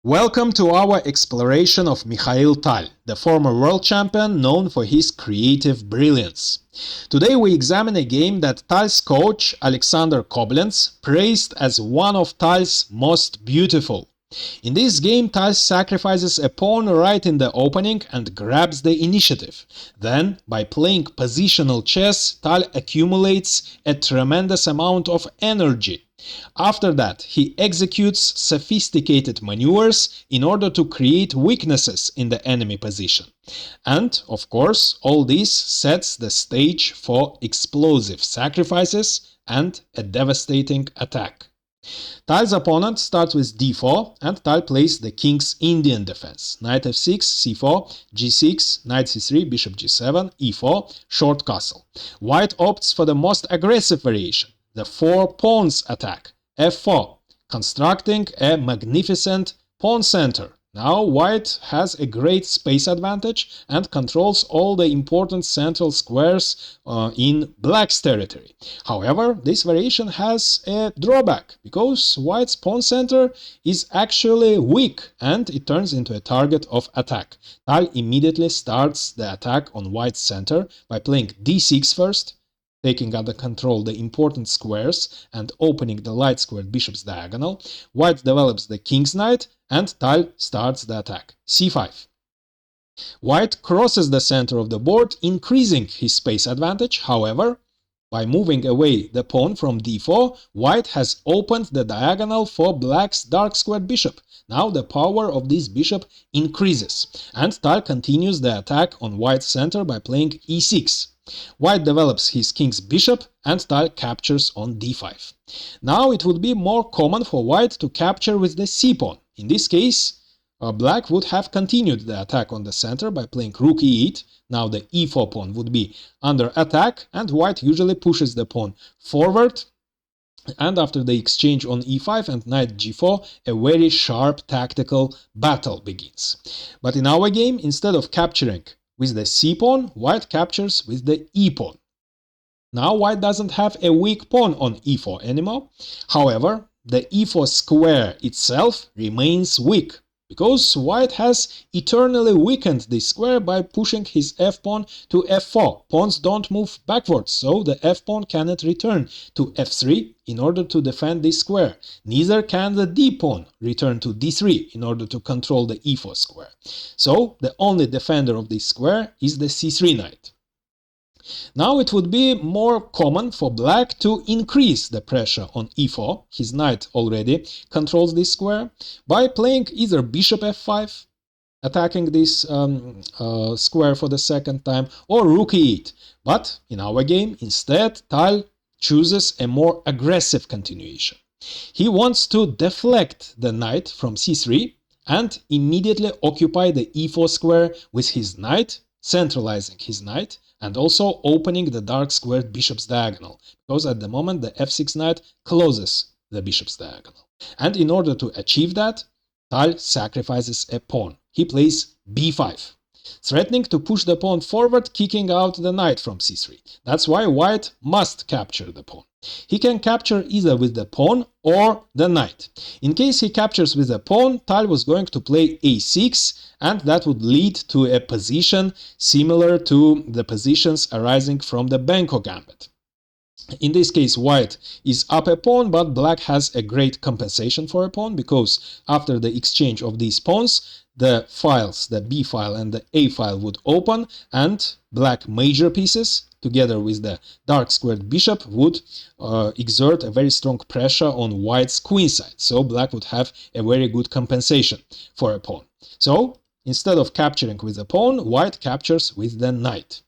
Welcome to our exploration of Mikhail Tal, the former world champion known for his creative brilliance. Today we examine a game that Tal's coach Alexander Koblenz praised as one of Tal's most beautiful. In this game, Tal sacrifices a pawn right in the opening and grabs the initiative. Then, by playing positional chess, Tal accumulates a tremendous amount of energy. After that, he executes sophisticated maneuvers in order to create weaknesses in the enemy position. And, of course, all this sets the stage for explosive sacrifices and a devastating attack. Tal's opponent starts with d4 and Tal plays the king's Indian defense. Knight f6, c4, g6, knight c3, bishop g7, e4, short castle. White opts for the most aggressive variation, the four pawns attack, f4, constructing a magnificent pawn center. Now White has a great space advantage and controls all the important central squares in Black's territory. However, this variation has a drawback, because White's pawn center is actually weak and it turns into a target of attack. Tal immediately starts the attack on White's center by playing d6 first, taking under control the important squares and opening the light squared bishop's diagonal. White develops the king's knight and Tal starts the attack. c5. White crosses the center of the board, increasing his space advantage. However, by moving away the pawn from d4, White has opened the diagonal for Black's dark squared bishop. Now the power of this bishop increases, and Tal continues the attack on White's center by playing e6. White develops his king's bishop and Tal captures on d5. Now it would be more common for White to capture with the c-pawn. In this case, Black would have continued the attack on the center by playing rook e8. Now the e4 pawn would be under attack and White usually pushes the pawn forward. And after the exchange on e5 and knight g4, a very sharp tactical battle begins. But in our game, instead of capturing with the c-pawn, White captures with the e-pawn. Now White doesn't have a weak pawn on e4 anymore. However, the e4 square itself remains weak, because White has eternally weakened this square by pushing his f-pawn to f4. Pawns don't move backwards, so the f-pawn cannot return to f3 in order to defend this square. Neither can the d-pawn return to d3 in order to control the e4 square. So the only defender of this square is the c3 knight. Now it would be more common for Black to increase the pressure on e4, his knight already controls this square, by playing either bishop f5, attacking this square for the second time, or rook e8. But in our game, instead, Tal chooses a more aggressive continuation. He wants to deflect the knight from c3 and immediately occupy the e4 square with his knight, centralizing his knight, and also opening the dark squared bishop's diagonal, because at the moment the f6 knight closes the bishop's diagonal. And in order to achieve that, Tal sacrifices a pawn. He plays b5, threatening to push the pawn forward, kicking out the knight from c3. That's why White must capture the pawn. He can capture either with the pawn or the knight. In case he captures with the pawn, Tal was going to play a6, and that would lead to a position similar to the positions arising from the Benko gambit. In this case, White is up a pawn, but Black has a great compensation for a pawn, because after the exchange of these pawns, the files, the b file and the a file, would open, and Black major pieces, together with the dark squared bishop, would exert a very strong pressure on White's queen side. So Black would have a very good compensation for a pawn. So instead of capturing with the pawn, White captures with the knight.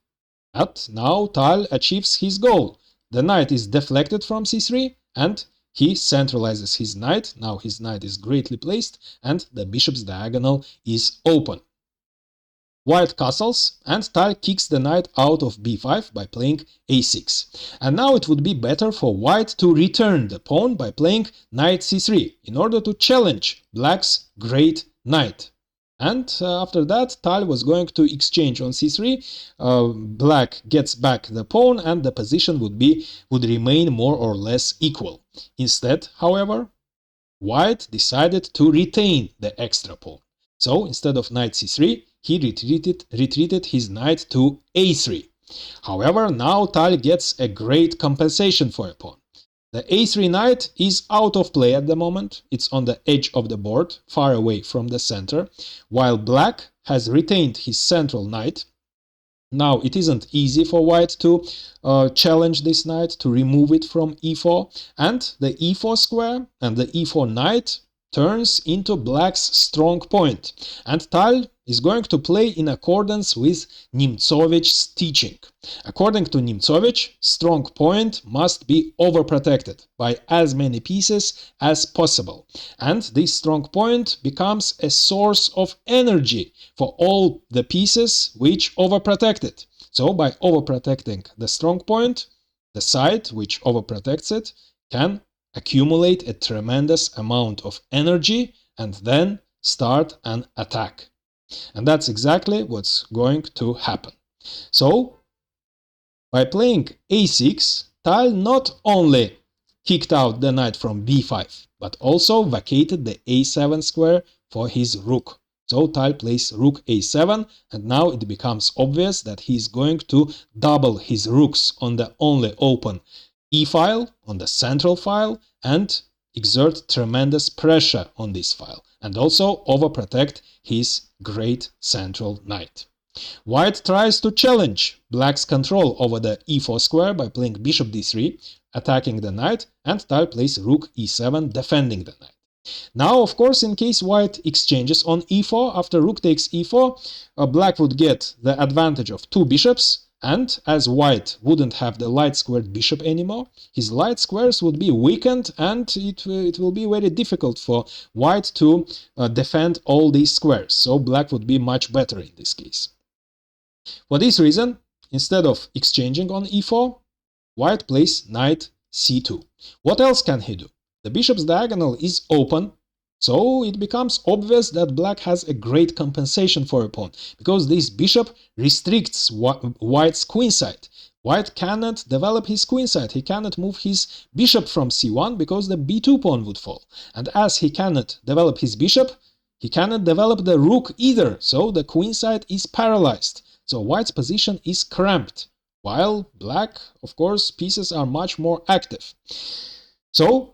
But now Tal achieves his goal. The knight is deflected from c3 and he centralizes his knight. Now his knight is greatly placed and the bishop's diagonal is open. White castles and Tal kicks the knight out of b5 by playing a6. And now it would be better for White to return the pawn by playing knight c3 in order to challenge Black's great knight. And after that, Tal was going to exchange on c3, Black gets back the pawn and the position would remain more or less equal. Instead, however, White decided to retain the extra pawn. So instead of knight c3, he retreated his knight to a3. However, now Tal gets a great compensation for a pawn. The a3 knight is out of play at the moment. It's on the edge of the board, far away from the center, while black has retained his central knight. Now, it isn't easy for white to challenge this knight, to remove it from e4, and the e4 square and the e4 knight turns into black's strong point. And Tal is going to play in accordance with Nemcovic's teaching. According to Nemcovich, strong point must be overprotected by as many pieces as possible. And this strong point becomes a source of energy for all the pieces which overprotect it. So by overprotecting the strong point, the side which overprotects it can accumulate a tremendous amount of energy and then start an attack. And that's exactly what's going to happen. So, by playing a6, Tal not only kicked out the knight from b5, but also vacated the a7 square for his rook. So Tal plays rook a7, and now it becomes obvious that he is going to double his rooks on the only open e-file, on the central file, and exert tremendous pressure on this file, and also overprotect his great central knight. White tries to challenge black's control over the e4 square by playing bishop d3, attacking the knight, and Tal plays rook e7, defending the knight. Now, of course, in case white exchanges on e4, after rook takes e4, black would get the advantage of two bishops, and as white wouldn't have the light-squared bishop anymore, his light squares would be weakened, and it will be very difficult for white to defend all these squares. So black would be much better in this case. For this reason, instead of exchanging on e4, white plays knight c2. What else can he do? The bishop's diagonal is open, so it becomes obvious that black has a great compensation for a pawn, because this bishop restricts white's queenside. White cannot develop his queenside, he cannot move his bishop from c1 because the b2 pawn would fall. And as he cannot develop his bishop, he cannot develop the rook either, so the queenside is paralyzed. So white's position is cramped, while black, of course, pieces are much more active. So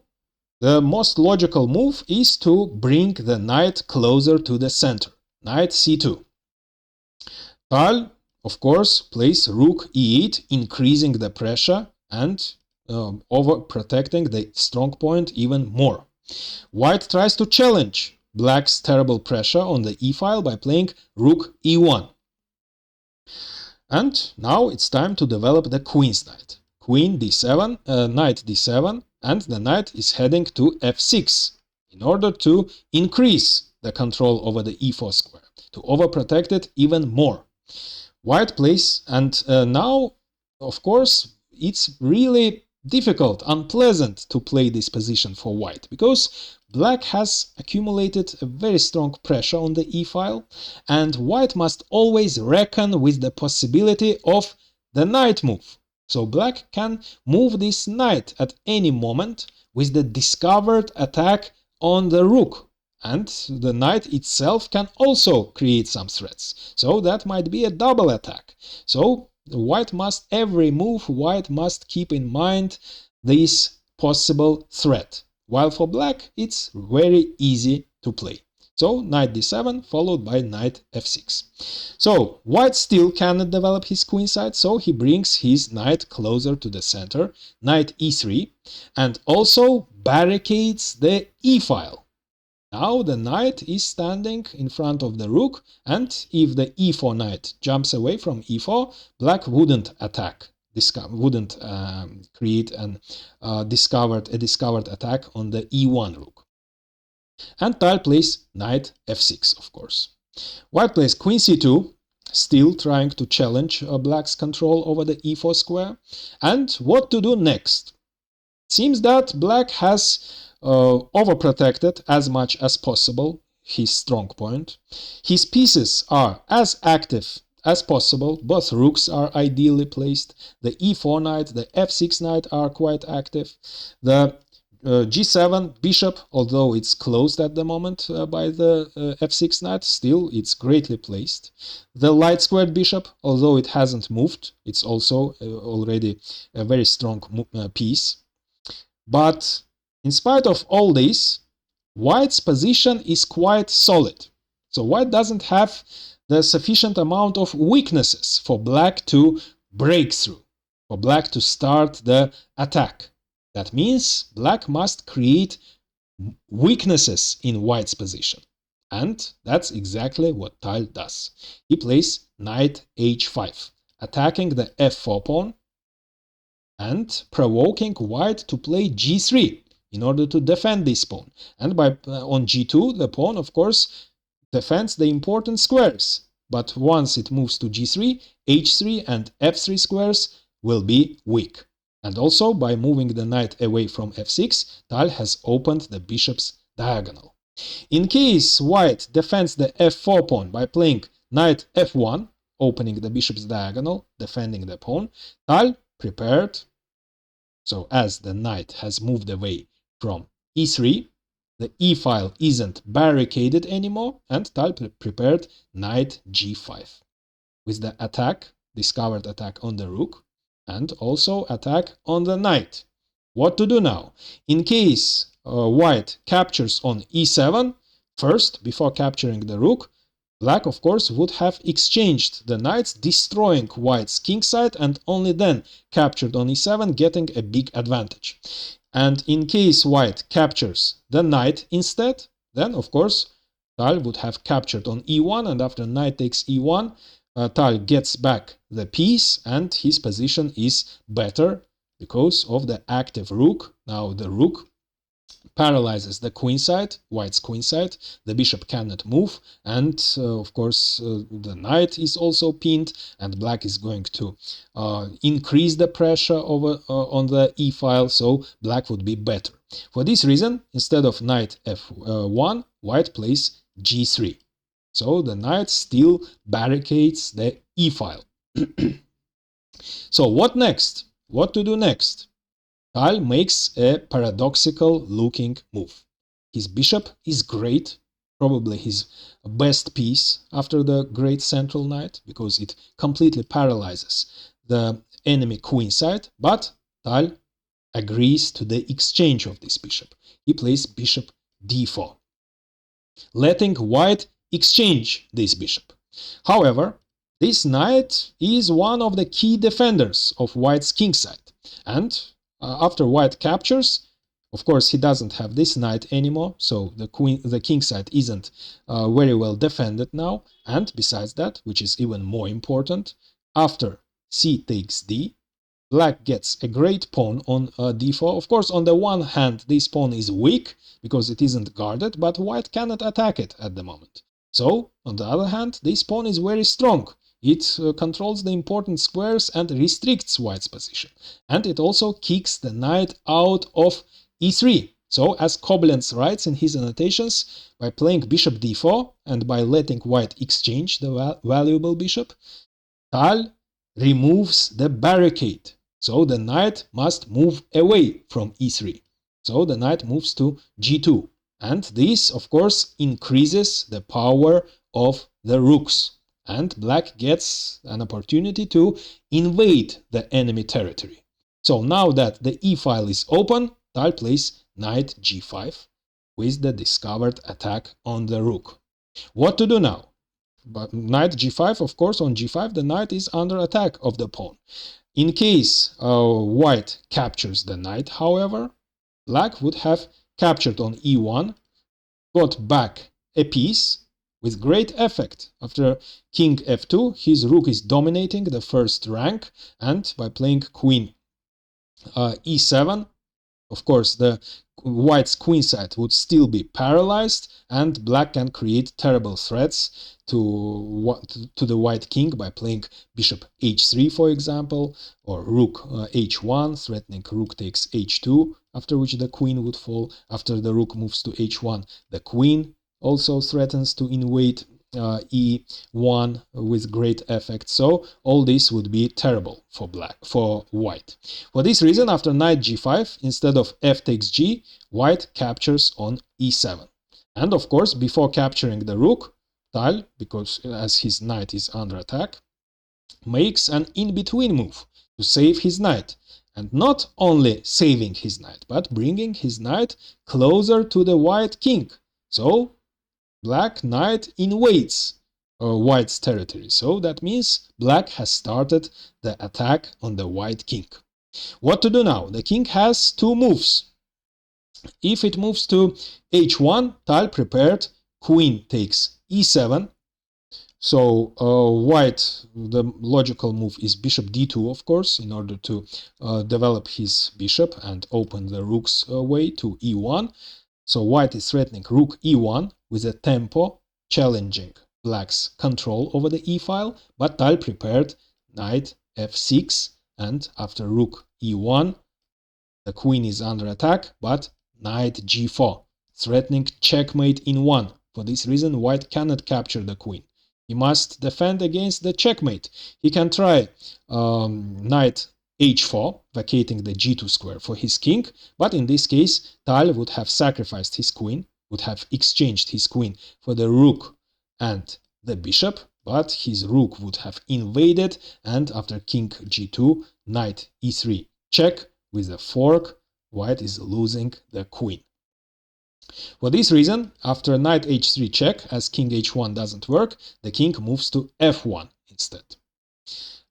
the most logical move is to bring the knight closer to the center, knight c2. Tal, of course, plays rook e8, increasing the pressure and overprotecting the strong point even more. White tries to challenge black's terrible pressure on the e-file by playing rook e1. And now it's time to develop the queen's knight. Queen d7, knight d7, and the knight is heading to f6 in order to increase the control over the e4 square, to overprotect it even more. White plays, and now, of course, it's really difficult, unpleasant to play this position for white, because black has accumulated a very strong pressure on the e-file, and white must always reckon with the possibility of the knight move. So black can move this knight at any moment with the discovered attack on the rook, and the knight itself can also create some threats. So that might be a double attack. So white must, every move, white must keep in mind this possible threat. While for black, it's very easy to play. So knight d7 followed by knight f6. So white still cannot develop his queenside, so he brings his knight closer to the center, knight e3, and also barricades the e-file. Now the knight is standing in front of the rook, and if the e4 knight jumps away from e4, black wouldn't attack, wouldn't create a discovered attack on the e1 rook. And Tal plays knight f6, of course. White plays queen c2, still trying to challenge black's control over the e4 square. And what to do next? It seems that black has overprotected as much as possible his strong point. His pieces are as active as possible. Both rooks are ideally placed. The e4 knight, the f6 knight are quite active. The g7 bishop, although it's closed at the moment by the f6 knight, still it's greatly placed. The light squared bishop, although it hasn't moved, it's also already a very strong piece. But in spite of all this, white's position is quite solid. So white doesn't have the sufficient amount of weaknesses for black to break through, for black to start the attack. That means black must create weaknesses in white's position. And that's exactly what Tal does. He plays knight h5, attacking the f4 pawn and provoking white to play g3 in order to defend this pawn. And on g2, the pawn, of course, defends the important squares. But once it moves to g3, h3 and f3 squares will be weak. And also, by moving the knight away from f6, Tal has opened the bishop's diagonal. In case white defends the f4 pawn by playing knight f1, opening the bishop's diagonal, defending the pawn, Tal prepared, so as the knight has moved away from e3, the e-file isn't barricaded anymore, and Tal prepared knight g5 with the attack, discovered attack on the rook, and also attack on the knight. What to do now? In case white captures on e7, first, before capturing the rook, black, of course, would have exchanged the knights, destroying white's kingside, and only then captured on e7, getting a big advantage. And in case white captures the knight instead, then, of course, Tal would have captured on e1, and after knight takes e1, Tal gets back the piece, and his position is better because of the active rook. Now the rook paralyzes the queenside, white's queenside, the bishop cannot move, and of course the knight is also pinned, and black is going to increase the pressure over on the e-file, so black would be better. For this reason, instead of knight f1, white plays g3. So the knight still barricades the e-file. So what next? What to do next? Tal makes a paradoxical looking move. His bishop is great, probably his best piece after the great central knight, because it completely paralyzes the enemy queenside, but Tal agrees to the exchange of this bishop. He plays bishop d4, letting white exchange this bishop. However, this knight is one of the key defenders of white's kingside, and after white captures, of course, he doesn't have this knight anymore, so the kingside isn't very well defended now. And besides that, which is even more important, after c takes d, black gets a great pawn on d4. Of course, on the one hand, this pawn is weak because it isn't guarded, but white cannot attack it at the moment. So, on the other hand, this pawn is very strong. It controls the important squares and restricts white's position. And it also kicks the knight out of e3. So, as Koblenz writes in his annotations, by playing bishop d4 and by letting white exchange the valuable bishop, Tal removes the barricade. So, the knight must move away from e3. So, the knight moves to g2. And this, of course, increases the power of the rooks. And black gets an opportunity to invade the enemy territory. So now that the e-file is open, Tal plays knight g5 with the discovered attack on the rook. What to do now? But knight g5, of course, on g5 the knight is under attack of the pawn. In case white captures the knight, however, black would have captured on e1, got back a piece with great effect. After king f2, his rook is dominating the first rank, and by playing queen e7, of course, the white's queenside would still be paralyzed, and black can create terrible threats to the white king by playing bishop h3, for example, or rook h1, threatening rook takes h2, after which the queen would fall. After the rook moves to h1, the queen also threatens to invade e1 with great effect. So all this would be terrible for white. For this reason, after knight g5, instead of f takes g, white captures on e7. And of course, before capturing the rook, Tal, because as his knight is under attack, makes an in-between move to save his knight. And not only saving his knight, but bringing his knight closer to the white king. So black knight invades white's territory. So that means black has started the attack on the white king. What to do now? The king has two moves. If it moves to h1, Tal prepared, queen takes e7. So white, the logical move is bishop d2, of course, in order to develop his bishop and open the rook's way to e1. So white is threatening rook e1 with a tempo challenging black's control over the e-file, but Tal prepared knight f6, and after rook e1, the queen is under attack, but knight g4, threatening checkmate in 1. For this reason, white cannot capture the queen. He must defend against the checkmate. He can try knight h4, vacating the g2 square for his king, but in this case, Tal would have sacrificed his queen, would have exchanged his queen for the rook and the bishop, but his rook would have invaded, and after king g2, knight e3 check with a fork, white is losing the queen. For this reason, after knight h3 check, as king h1 doesn't work, the king moves to f1 instead.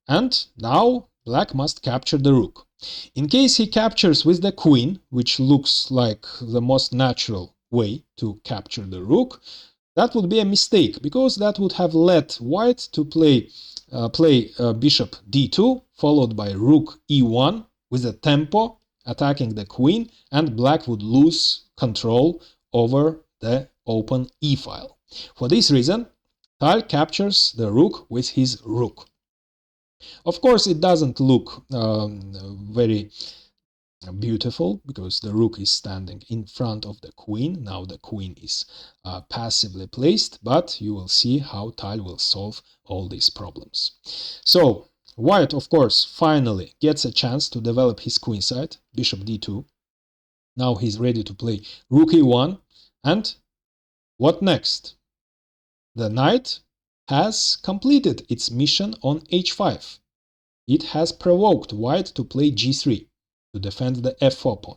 And now black must capture the rook. In case he captures with the queen, which looks like the most natural way to capture the rook, that would be a mistake, because that would have led white to play bishop d2, followed by rook e1 with a tempo attacking the queen, and black would lose control over the open e-file. For this reason, Tal captures the rook with his rook. Of course, it doesn't look very beautiful, because the rook is standing in front of the queen. Now the queen is passively placed, but you will see how Tal will solve all these problems. So white, of course, finally gets a chance to develop his queenside, bishop d2. Now he's ready to play rook e1, and what next? The knight has completed its mission on h5. It has provoked white to play g3 to defend the f4 pawn.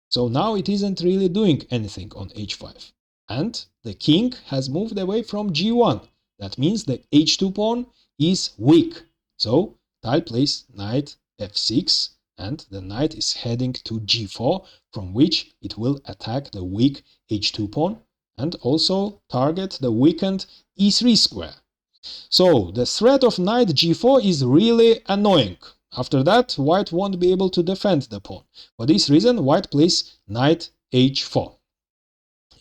So now it isn't really doing anything on h5. And the king has moved away from g1. That means the h2 pawn is weak. So Tal plays knight f6, and the knight is heading to g4, from which it will attack the weak h2 pawn and also target the weakened e3 square. So the threat of knight g4 is really annoying. After that, white won't be able to defend the pawn. For this reason, white plays knight h4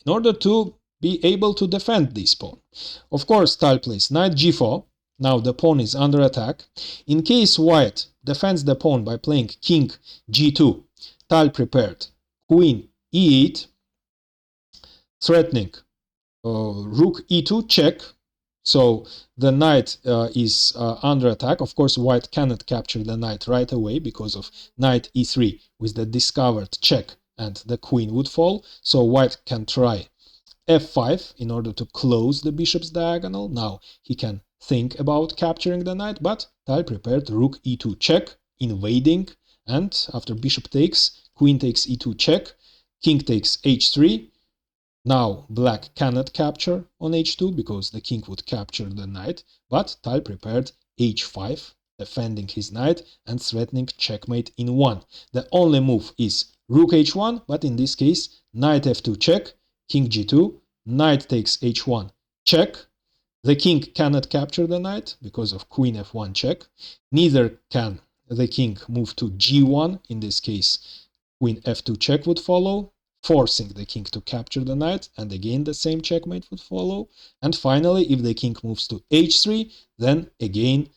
in order to be able to defend this pawn. Of course, Tal plays knight g4. Now the pawn is under attack. In case white defends the pawn by playing king g2, Tal prepared queen e8, threatening rook e2 check. So the knight is under attack. Of course, white cannot capture the knight right away because of knight e3 with the discovered check, and the queen would fall. So white can try f5 in order to close the bishop's diagonal. Now he can think about capturing the knight, but Tal prepared rook e2 check, invading, and after bishop takes, queen takes e2 check, king takes h3. Now black cannot capture on h2 because the king would capture the knight, but Tal prepared h5, defending his knight and threatening checkmate in 1. The only move is rook h1, but in this case, knight f2 check, king g2, knight takes h1 check. The king cannot capture the knight because of queen f1 check. Neither can the king move to g1. In this case, queen f2 check would follow, forcing the king to capture the knight, and again the same checkmate would follow. And finally, if the king moves to h3, then again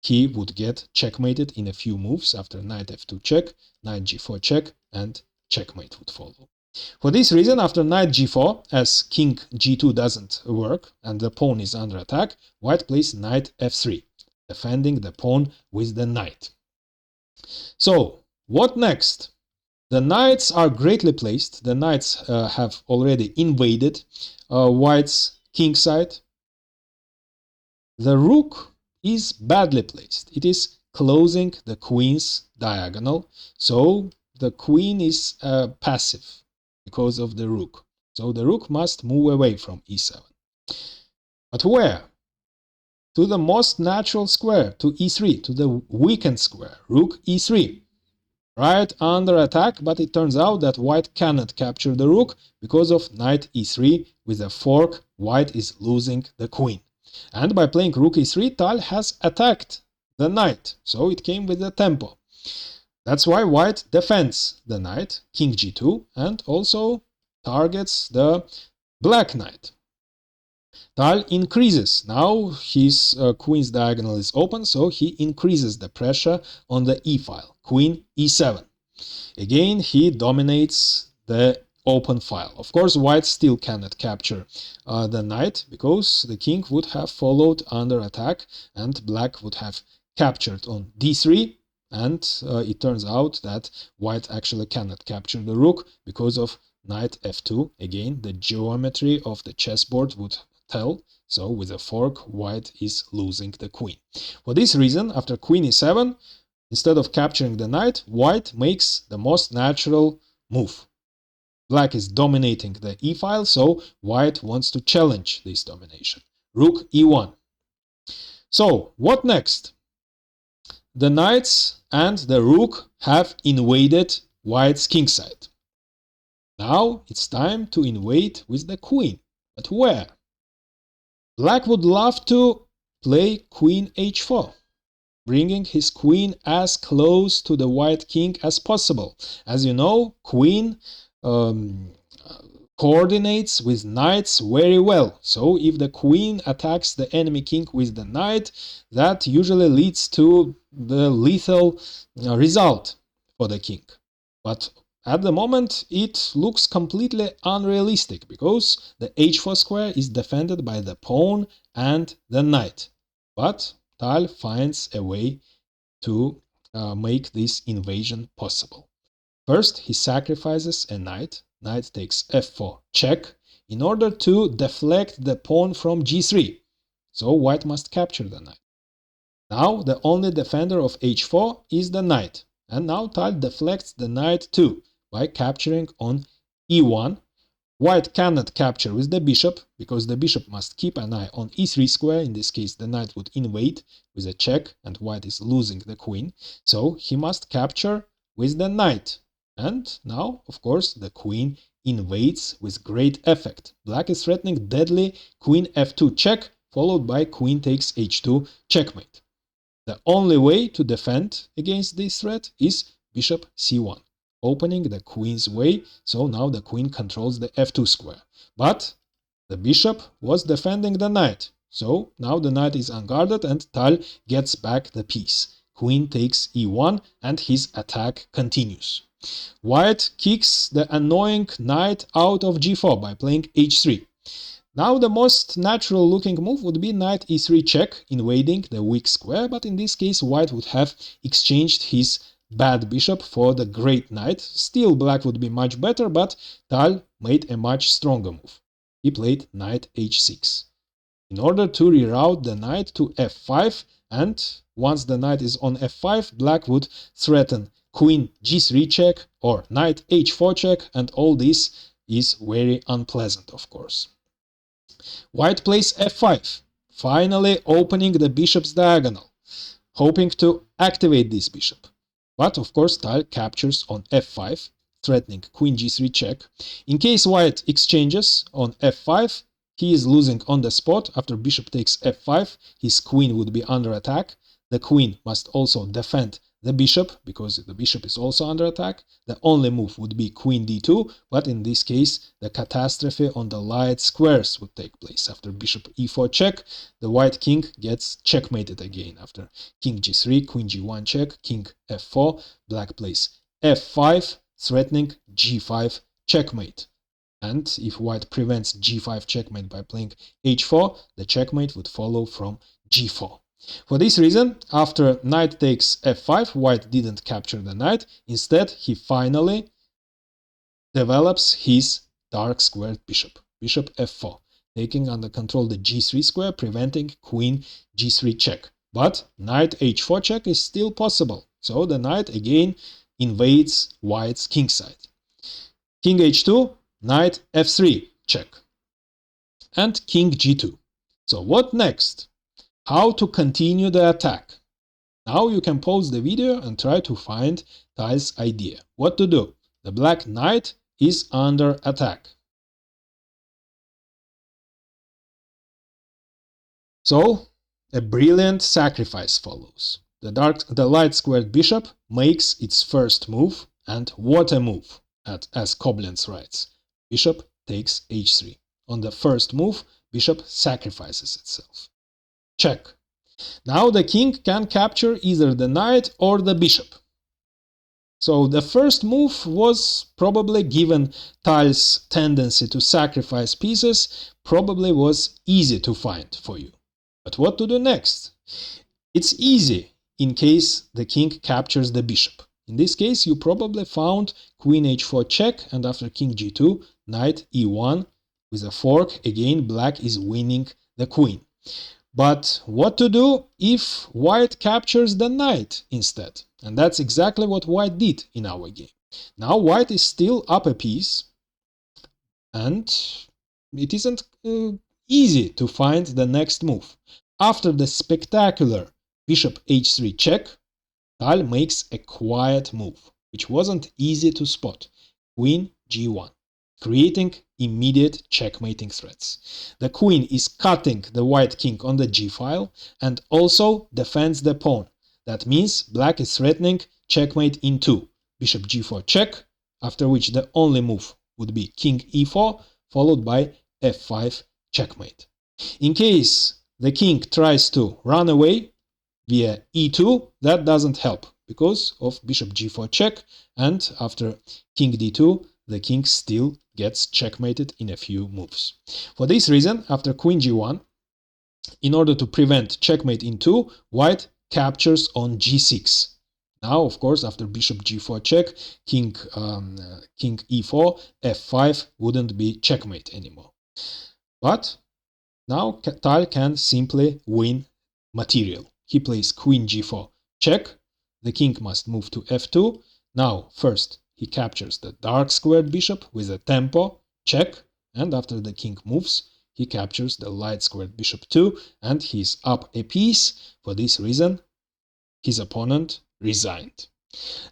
he would get checkmated in a few moves after knight f2 check, knight g4 check, and checkmate would follow. For this reason, after knight g4, as king g2 doesn't work and the pawn is under attack, white plays knight f3, defending the pawn with the knight. So, what next? The knights are greatly placed. The knights have already invaded white's king side. The rook is badly placed. It is closing the queen's diagonal, so the queen is passive because of the rook. So the rook must move away from e7. But where? To the most natural square, to e3, to the weakened square, rook e3. Right under attack, but it turns out that white cannot capture the rook because of knight e3. With a fork, white is losing the queen. And by playing rook e3, Tal has attacked the knight, so it came with the tempo. That's why white defends the knight, king g2, and also targets the black knight. Tal increases. Now his queen's diagonal is open, so he increases the pressure on the e-file, queen e7. Again, he dominates the open file. Of course, white still cannot capture the knight because the king would have followed under attack and black would have captured on d3, and it turns out that white actually cannot capture the rook because of knight f2. Again, the geometry of the chessboard would tell, so with a fork, white is losing the queen. For this reason, after queen e7, instead of capturing the knight, white makes the most natural move. Black is dominating the e-file, so white wants to challenge this domination. Rook e1. So, what next? The knights and the rook have invaded white's kingside. Now it's time to invade with the queen. But where? Black would love to play queen h4, bringing his queen as close to the white king as possible. As you know, queen coordinates with knights very well. So if the queen attacks the enemy king with the knight, that usually leads to the lethal result for the king. But at the moment, it looks completely unrealistic because the h4 square is defended by the pawn and the knight. But Tal finds a way to make this invasion possible. First, he sacrifices a knight. Knight takes f4 check in order to deflect the pawn from g3. So white must capture the knight. Now the only defender of h4 is the knight. And now Tal deflects the knight too by capturing on e1. White cannot capture with the bishop because the bishop must keep an eye on e3 square. In this case, the knight would invade with a check and white is losing the queen. So he must capture with the knight. And now, of course, the queen invades with great effect. Black is threatening deadly queen f2 check, followed by queen takes h2 checkmate. The only way to defend against this threat is bishop c1, opening the queen's way, so now the queen controls the f2 square. But the bishop was defending the knight, so now the knight is unguarded and Tal gets back the piece. Queen takes e1 and his attack continues. White kicks the annoying knight out of g4 by playing h3. Now the most natural looking move would be knight e3 check, invading the weak square, but in this case white would have exchanged his bad bishop for the great knight. Still black would be much better, but Tal made a much stronger move. He played knight h6 in order to reroute the knight to f5, and once the knight is on f5, black would threaten queen g3 check or knight h4 check, and all this is very unpleasant, of course. White plays f5, finally opening the bishop's diagonal, hoping to activate this bishop. But of course Tal captures on f5, threatening queen g3 check. In case white exchanges on f5, he is losing on the spot. After bishop takes f5, his queen would be under attack. The queen must also defend the bishop, because the bishop is also under attack. The only move would be queen d2, but in this case, the catastrophe on the light squares would take place. After bishop e4 check, the white king gets checkmated again. After king g3, queen g1 check, king f4, black plays f5, threatening g5 checkmate. And if white prevents g5 checkmate by playing h4, the checkmate would follow from g4. For this reason, after knight takes f5, white didn't capture the knight. Instead, he finally develops his dark squared bishop, bishop f4, taking under control the g3 square, preventing queen g3 check. But knight h4 check is still possible, so the knight again invades white's king side. King h2, knight f3 check, and king g2. So what next? How to continue the attack? Now you can pause the video and try to find Tal's idea. What to do? The black knight is under attack. So a brilliant sacrifice follows. The light squared bishop makes its first move, and what a move, as Koblenz writes. Bishop takes h3. On the first move, bishop sacrifices itself. Check. Now the king can capture either the knight or the bishop. So the first move was probably, given Tal's tendency to sacrifice pieces, probably was easy to find for you. But what to do next? It's easy in case the king captures the bishop. In this case, you probably found queen h4 check, and after king g2, knight e1 with a fork. Again, black is winning the queen. But what to do if white captures the knight instead? And that's exactly what white did in our game. Now white is still up a piece, and it isn't easy to find the next move. After the spectacular bishop h3 check, Tal makes a quiet move, which wasn't easy to spot. Queen g1, creating immediate checkmating threats. The queen is cutting the white king on the g-file and also defends the pawn. That means black is threatening checkmate in 2. Bishop g4 check, after which the only move would be king e4, followed by f5 checkmate. In case the king tries to run away via e2, that doesn't help because of bishop g4 check, and after king d2, the king still gets checkmated in a few moves. For this reason, after queen g1, in order to prevent checkmate in 2, white captures on g6. Now, of course, after bishop g4 check, king e4, f5 wouldn't be checkmate anymore. But now Tal can simply win material. He plays queen g4 check, the king must move to f2. Now, first, he captures the dark squared bishop with a tempo check, and after the king moves, he captures the light squared bishop too, and he's up a piece. For this reason, his opponent resigned.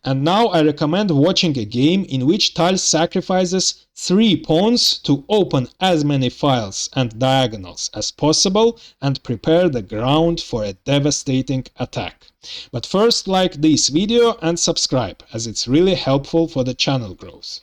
And now I recommend watching a game in which Tal sacrifices 3 pawns to open as many files and diagonals as possible and prepare the ground for a devastating attack. But first, like this video and subscribe, as it's really helpful for the channel growth.